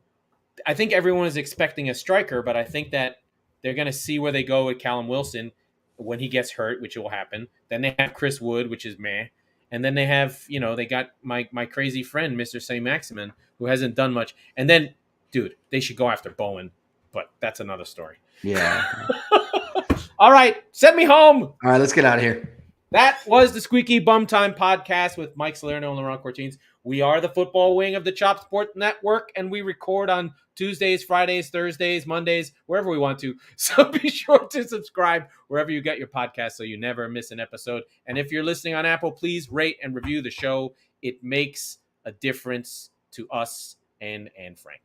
[SPEAKER 1] I think everyone is expecting a striker, but I think that they're going to see where they go with Callum Wilson when he gets hurt, which will happen. Then they have Chris Wood, which is meh. And then they have, they got my crazy friend, Mr. Saint-Maximin, who hasn't done much. And then, dude, they should go after Bowen, but that's another story.
[SPEAKER 2] Yeah.
[SPEAKER 1] All right, send me home.
[SPEAKER 2] All right, let's get out of here.
[SPEAKER 1] That was the Squeaky Bum Time podcast with Mike Salerno and Laurent Cortines. We are the football wing of the Chop Sport Network, and we record on Tuesdays, Fridays, Thursdays, Mondays, wherever we want to. So be sure to subscribe wherever you get your podcast so you never miss an episode. And if you're listening on Apple, please rate and review the show. It makes a difference to us and Frank.